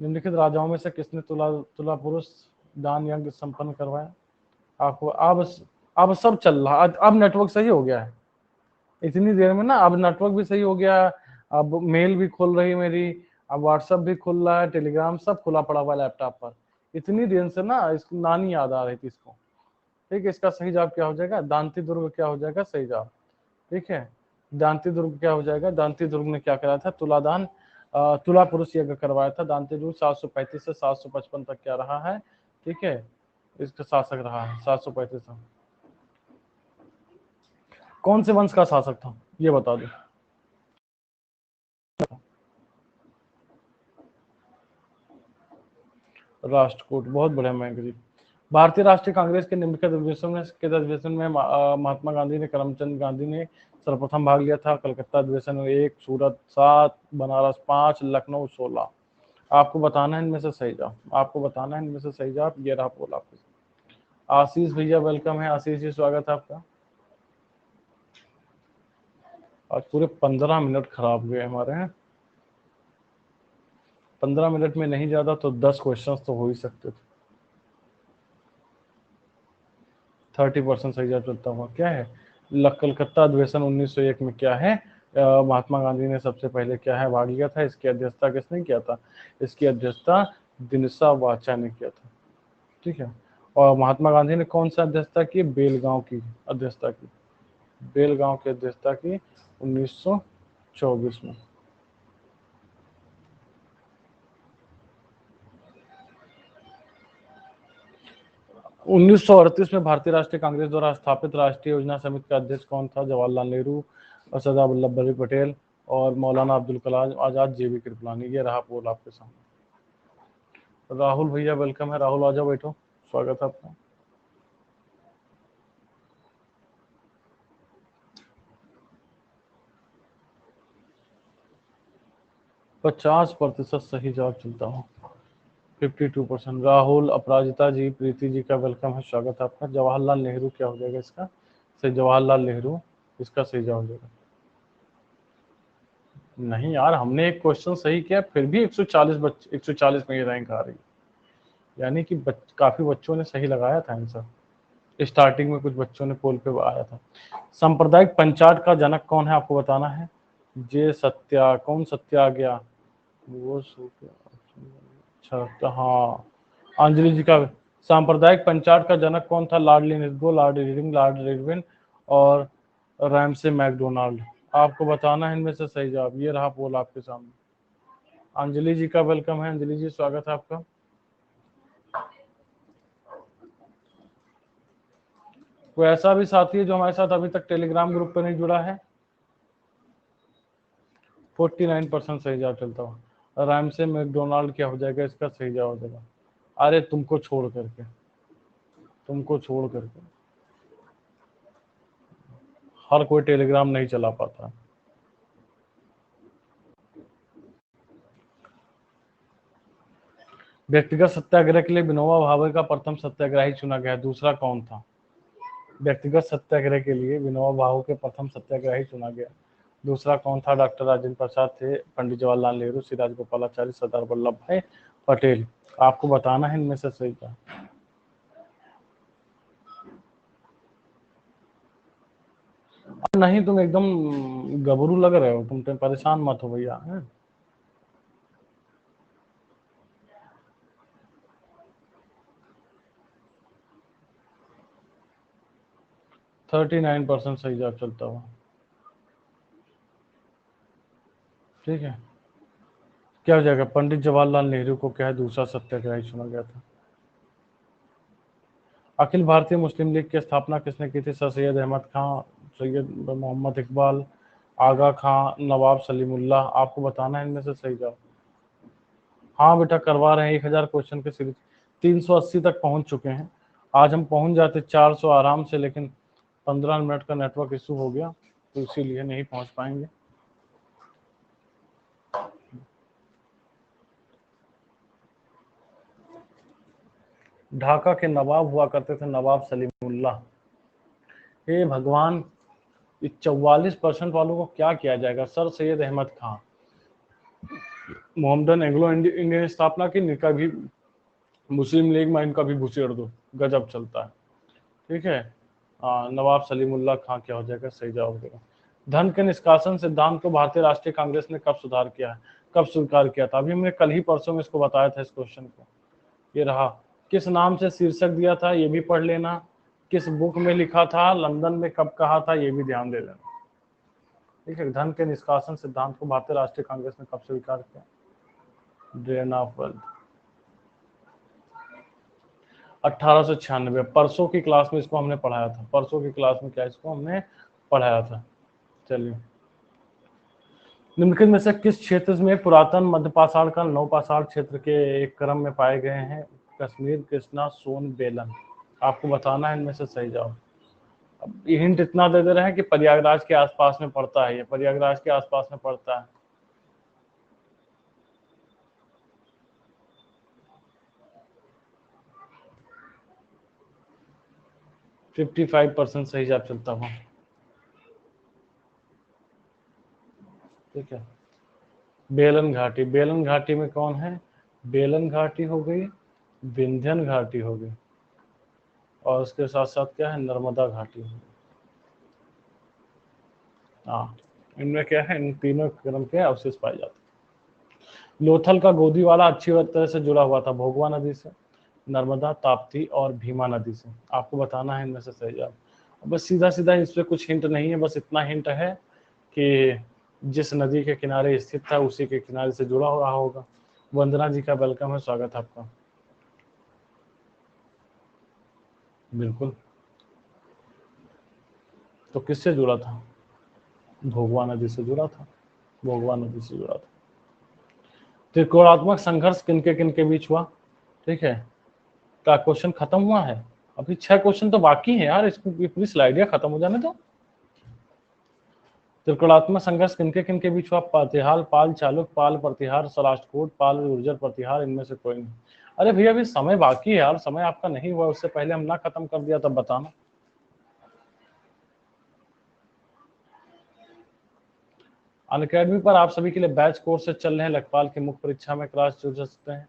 निम्नलिखित राजाओं में से किसने तुला पुरुष दान यज्ञ संपन्न करवाया? आपको अब सब चल रहा, अब नेटवर्क सही हो गया है इतनी देर में ना। अब नेटवर्क भी सही हो गया, अब मेल भी खुल रही मेरी, अब व्हाट्सएप भी खुल रहा है, टेलीग्राम सब खुला पड़ा हुआ लैपटॉप पर। इतनी देर से ना इसको नानी याद आ रही थी इसको। ठीक है, इसका सही जवाब क्या हो जाएगा? दांती दुर्ग क्या हो जाएगा सही जवाब। ठीक है, दांती दुर्ग क्या हो जाएगा? दांती दुर्ग ने क्या कराया था? तुलादान तुला पुरुष यज्ञ करवाया था। दांतेजू 735 से 755 तक क्या रहा है, ठीक है, इसका शासक रहा है 735 से। कौन से वंश का शासक था ये बता दो। राष्ट्रकूट, बहुत बढ़िया मयंक जी। भारतीय राष्ट्रीय कांग्रेस के निम्नलिखित अधिवेशन में महात्मा गांधी ने, करमचंद गांधी ने सर्वप्रथम भाग लिया था। कलकत्ता अधिवेशन में 1, सूरत 7, बनारस 5, लखनऊ 16। आपको बताना है इनमें से सही जवाब, आपको बताना है इनमें से सही जवाब। ये रहा पोल आपके। आशीष भैया वेलकम है, आशीष जी स्वागत है आपका। आज पूरे 15 मिनट खराब गए हमारे हैं। 15 मिनट में नहीं ज्यादा तो 10 क्वेश्चंस तो हो ही सकते थे। 30% सही जवाब चलता हुआ क्या है, कलकत्ता अधिवेशन 1901 में क्या है, महात्मा गांधी ने सबसे पहले क्या है भाग लिया था। इसकी अध्यक्षता किसने किया था, इसकी अध्यक्षता दिनसा वाचा ने किया था, ठीक है। और महात्मा गांधी ने कौन सा अध्यक्षता की, बेलगांव की अध्यक्षता की, बेलगांव की अध्यक्षता की 1924 में। उन्नीस सौ अड़तीस में भारतीय राष्ट्रीय कांग्रेस द्वारा स्थापित राष्ट्रीय योजना समिति का अध्यक्ष कौन था, जवाहरलाल नेहरू और सरदार वल्लभ भाई पटेल और मौलाना अब्दुल कलाम आजाद, जेबी कृपलानी। ये रहा पोल आपके सामने। राहुल भैया वेलकम है, राहुल आ जाओ, बैठो, स्वागत है आपका। 50% सही जवाब चलता हूँ, 52%। राहुल, अपराजिता जी, प्रीति जी का वेलकम है, स्वागत है आपका। जवाहरलाल नेहरू क्या हो जाएगा इसका सही, जवाहरलाल नेहरू इसका सही जवाब हो जाएगा। नहीं यार, हमने एक क्वेश्चन सही किया फिर भी 140 में ये रैंक आ रही है, यानी कि काफी बच्चों ने सही लगाया था आंसर। स्टार्टिंग में कुछ बच्चों ने पोल पे आया था। सांप्रदायिक पंचायत का जनक कौन है आपको बताना है। जे सत्या, कौन सत्या आ गया, वो अच्छा हाँ, अंजलि जी का। सांप्रदायिक पंचायत का जनक कौन था, Lord Linlithgow, Lord Irving, Lord Irwin और रैमसे मैकडोनाल्ड। आपको बताना है इनमें से सही जवाब। ये रहा पोल आपके सामने। अंजलि जी का वेलकम है, अंजलि जी स्वागत है आपका। कोई ऐसा भी साथी है जो हमारे साथ अभी तक टेलीग्राम ग्रुप पे नहीं जुड़ा है। 49% सही जवाब चलता हुआ। रैमसे मैकडोनाल्ड क्या हो जाएगा इसका सही जवाब हो जाएगा। अरे तुमको छोड़ करके, तुमको छोड़ करके हर कोई टेलीग्राम नहीं चला पाता। व्यक्तिगत सत्याग्रह के लिए विनोबा भावे का प्रथम सत्याग्रही चुना गया, दूसरा कौन था। व्यक्तिगत सत्याग्रह के लिए विनोबा भावे के प्रथम सत्याग्रही चुना गया, दूसरा कौन था। डॉक्टर राजेंद्र प्रसाद थे, पंडित जवाहरलाल नेहरू, श्री राजगोपालाचारी, सरदार वल्लभ भाई पटेल। आपको बताना है इनमें से सही था। नहीं तुम एकदम गबरू लग रहे हो, तुम परेशान मत हो भैया। 39% सही जवाब चलता हुआ, ठीक है। क्या हो जाएगा, पंडित जवाहरलाल नेहरू को क्या है दूसरा सत्याग्रही चुना गया था। अखिल भारतीय मुस्लिम लीग की स्थापना किसने की थी, सर सैयद अहमद खां, सैयद मोहम्मद इकबाल, आगा खां, नवाब सलीमुल्लाह। आपको बताना है इनमें से सही जवाब। हाँ बेटा करवा रहे हैं, 1000 क्वेश्चन के सीरीज 380 तक पहुंच चुके हैं। आज हम पहुंच जाते 400 आराम से, लेकिन 15 मिनट का नेटवर्क इशू हो गया तो इसीलिए नहीं पहुंच पाएंगे। ढाका के नवाब हुआ करते थे नवाब सलीमुल्लाह। हे भगवान, 44% वालों को क्या किया जाएगा। सर सैयद अहमद खां, मोहम्मदन एंग्लो इंडियन स्थापना की, इनका भी मुस्लिम लीग में इनका भी घुसेड़ दो, गजब चलता है, ठीक है। नवाब सलीमुल्लाह खां क्या हो जाएगा सही जवाब देगा। धन के निष्कासन सिद्धांत को भारतीय राष्ट्रीय कांग्रेस ने कब सुधार किया है, कब स्वीकार किया था। अभी हमने कल ही परसों में इसको बताया था इस क्वेश्चन को। ये रहा। किस नाम से शीर्षक दिया था ये भी पढ़ लेना। किस बुक में लिखा था, लंदन में कब कहा था ये भी ध्यान दे लेना। ठीक है। धन के निष्कासन सिद्धांत को भारतीय राष्ट्रीय कांग्रेस ने कब स्वीकार किया? Drain of wealth 1896। परसों की क्लास में इसको हमने पढ़ाया था, परसों की क्लास में क्या इसको हमने पढ़ाया था। चलिए, निम्नलिखित में से किस क्षेत्र में पुरातन मध्यपाषाण काल नवपाषाण क्षेत्र के एक क्रम में पाए गए हैं? कश्मीर, कृष्णा, सोन, बेलन। आपको बताना है इनमें से सही जवाब। अब हिंट इतना दे रहे हैं कि प्रयागराज के आसपास में पड़ता है, ये प्रयागराज के आसपास में पड़ता है। फिफ्टी 55% सही जवाब चलता हुआ। ठीक है, बेलन घाटी, बेलन घाटी में कौन है? बेलन घाटी हो गई, विंध्यन घाटी हो गई, और उसके साथ साथ क्या है? नर्मदा घाटी हो गई। हाँ, इनमें क्या है? इन तीनों क्रम के अवशेष पाए जाते हैं। लोथल का गोदीवाला अच्छी तरह से जुड़ा हुआ था भोगवा नदी से, नर्मदा, ताप्ती और भीमा नदी से। आपको बताना है इनमें से सही जवाब। बस सीधा सीधा इस पे कुछ हिंट नहीं है, बस इतना हिंट है कि जिस नदी के किनारे स्थित था उसी के किनारे से जुड़ा हुआ होगा। वंदना जी का वेलकम है, स्वागत है आपका। बिल्कुल, तो किससे जुड़ा था? भोगवा नदी से जुड़ा था, भोगवा नदी से जुड़ा था। त्रिकोणात्मक संघर्ष किनके किनके बीच हुआ? ठीक है, का क्वेश्चन खत्म हुआ है? अभी 6 क्वेश्चन तो बाकी है यार, इसको पूरी स्लाइड खत्म हो जाने दो। त्रिकोणात्मक संघर्ष किनके किनके बीच हुआ? प्रतिहार, पाल, चालुक, पाल प्रतिहार, सराष्ट्रकूट, पाल गुर्जर प्रतिहार, इनमें से कोई नहीं। अरे भैया अभी समय बाकी है यार, समय आपका नहीं हुआ, उससे पहले हम ना खत्म कर दिया तब बताना। अनअकैडमी पर आप सभी के लिए बैच कोर्स चल रहे हैं। लेखपाल की मुख्य परीक्षा में क्लास जुड़ सकते हैं।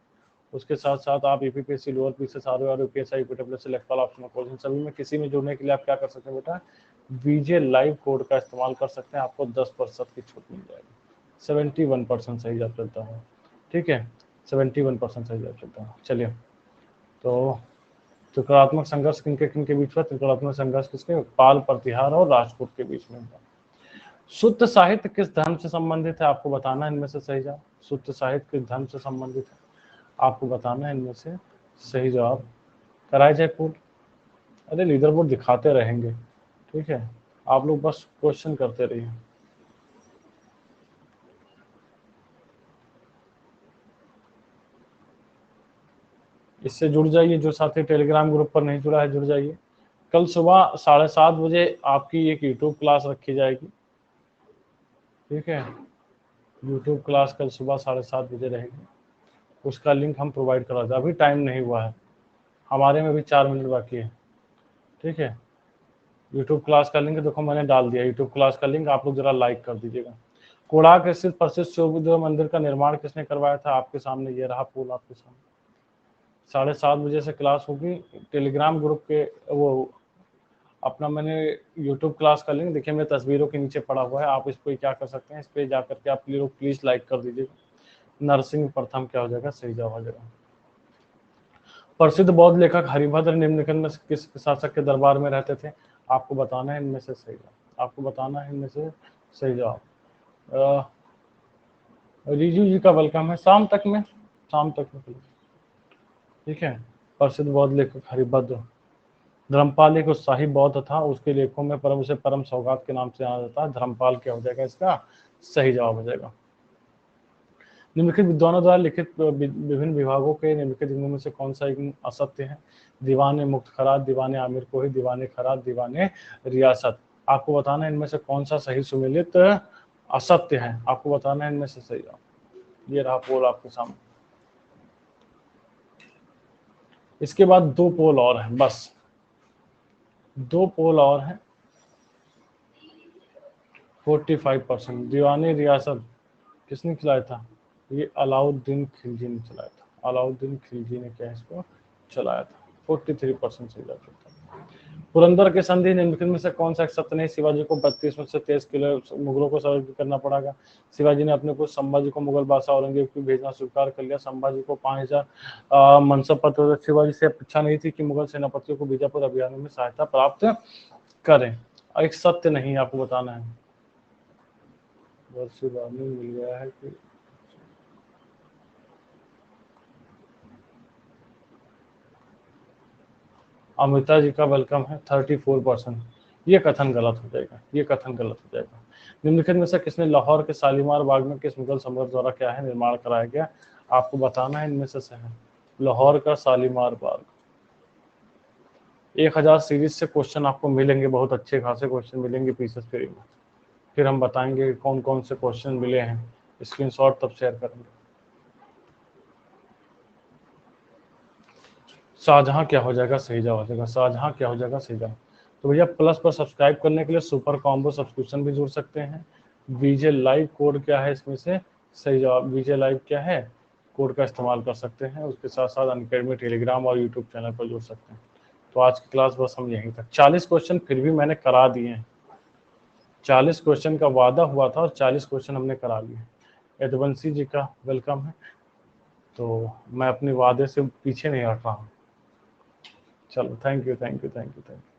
उसके साथ साथ आप यूपीपीएससी, लोअर पीसीएस, आरओ और यूपीएससी, यूपीडब्ल्यूएससी, लेखपाल ऑप्शनल कोचिंग सभी में किसी में जुड़ने के लिए आप क्या कर सकते हैं बेटा? वीजे लाइव कोड का इस्तेमाल कर सकते हैं, आपको 10% की छूट मिल जाएगी। 71% सही जवाब चलता है। ठीक है, 71% सही जवाब चलता है। चलिए, तो त्रिकोणात्मक संघर्ष किनके किनके बीच हुआ? त्रिकोणात्मक संघर्ष किसके? पाल, प्रतिहार और राजपूत के बीच में हुआ। शुद्ध साहित्य किस धर्म से संबंधित है? आपको बताना है इनमें से सही जवाब। शुद्ध साहित्य किस धर्म से संबंधित है? आपको बताना है इनमें से सही जवाब। कराए जाए पूर्ण? अरे लीडर बोर्ड दिखाते रहेंगे, ठीक है, आप लोग बस क्वेश्चन करते रहिए। इससे जुड़ जाइए, जो साथी टेलीग्राम ग्रुप पर नहीं जुड़ा है जुड़ जाइए। कल सुबह 7:30 बजे आपकी एक यूट्यूब क्लास रखी जाएगी। ठीक है, यूट्यूब क्लास कल सुबह 7:30 बजे रहेगी। उसका लिंक हम प्रोवाइड करा दें, अभी टाइम नहीं हुआ है, हमारे में भी 4 मिनट बाकी है। ठीक है, यूट्यूब क्लास का लिंक देखो मैंने डाल दिया, यूट्यूब क्लास का लिंक आप लोग जरा लाइक कर दीजिएगा। कोणार्क स्थित प्रसिद्ध सूर्योदय मंदिर का निर्माण किसने करवाया था? आपके सामने ये रहा पुल आपके सामने। 7:30 बजे से क्लास होगी। टेलीग्राम ग्रुप के वो अपना मैंने यूट्यूब क्लास का लिंक देखिए मेरे तस्वीरों के नीचे पड़ा हुआ है, आप इस पर क्या कर सकते हैं, इस पर जाकर के आप लोग प्लीज लाइक कर दीजिएगा। नरसिंह प्रथम क्या हो जाएगा? सही जवाब हो जाएगा। प्रसिद्ध बौद्ध लेखक हरिभद्र निम्नलिखित में किस शासक के दरबार में रहते थे? आपको बताना है इनमें से सही जवाब। आपको बताना है इनमें से सही जवाब। रिजू जी का वेलकम है, शाम तक में ठीक है। प्रसिद्ध बौद्ध लेखक हरिभद्र। धर्मपाल एक उत्साही बौद्ध था, उसके लेखों में उसे परम सौगात के नाम से जाना जाता है। धर्मपाल क्या हो जाएगा? इसका सही जवाब हो जाएगा। निम्नलिखित विद्वानों द्वारा लिखित विभिन्न विभागों के निम्नलिखित में से कौन सा एक असत्य है? दीवाने मुक्त खराद, दीवाने आमिर कोही, दीवाने खराद, दीवाने रियासत। आपको बताना है इनमें से कौन सा सही सुमेलित असत्य है। आपको बताना है इनमें से सही जवाब। ये रहा पोल आपके सामने। इसके बाद 2 पोल और हैं, बस 2 पोल और हैं। 45%। दीवाने रियासत किसने खिलाया था? ये अलाउद्दीन खिलजी ने चलाया था। अलाउद्दीन खिलजी ने क्या इसको चलाया था। 43% सही जवाब चलता है। पुरंदर के संधि निम्नलिखित में से कौन सा एक सत्य नहीं? शिवाजी को 32 में से 23 किलो मुगलों को सर्व करना पड़ेगा। शिवाजी ने अपने को संभाजी को मुगल बादशाह औरंगजेब को भेजना स्वीकार कर लिया। संभाजी को 5000 मनसब पत्र। शिवाजी से अपेक्षा नहीं थी कि मुगल सेनापतियों को बीजापुर अभियानों में सहायता प्राप्त करें। एक सत्य नहीं आपको बताना है। वर्षिवानी मिल गया है कि अमिता जी का वेलकम है 34%। ये कथन गलत हो जाएगा, ये कथन गलत हो जाएगा। निम्नलिखित में से किसने लाहौर के शालीमार बाग में किस मुगल सम्राट द्वारा क्या है निर्माण कराया गया? आपको बताना है इनमें से है लाहौर का शालीमार बाग। 1000 सीरीज से क्वेश्चन आपको मिलेंगे, बहुत अच्छे खासे क्वेश्चन मिलेंगे पीसेस फ्री में। फिर हम बताएंगे कौन कौन से क्वेश्चन मिले हैं, स्क्रीनशॉट तब शेयर करेंगे। शाहजहां क्या हो जाएगा? सही जवाब हो जाएगा। शाहजहां क्या हो जाएगा? सही जवाब। तो भैया प्लस पर सब्सक्राइब करने के लिए सुपर कॉम्बो सब्सक्रिप्शन भी जुड़ सकते हैं। वीजे लाइव कोड क्या है इसमें से? सही जवाब वीजे लाइव क्या है? कोड का इस्तेमाल कर सकते हैं। उसके साथ साथ अनअकैडमी, टेलीग्राम और यूट्यूब चैनल पर जुड़ सकते हैं। तो आज की क्लास बस हम यहीं तक। 40 क्वेश्चन फिर भी मैंने करा दिए हैं। 40 क्वेश्चन का वादा हुआ था और 40 क्वेश्चन हमने करा लिए। यदुवंशी जी का वेलकम है। तो मैं अपने वादे से पीछे नहीं हट रहा हूँ। चलो, thank you thank you thank you thank you.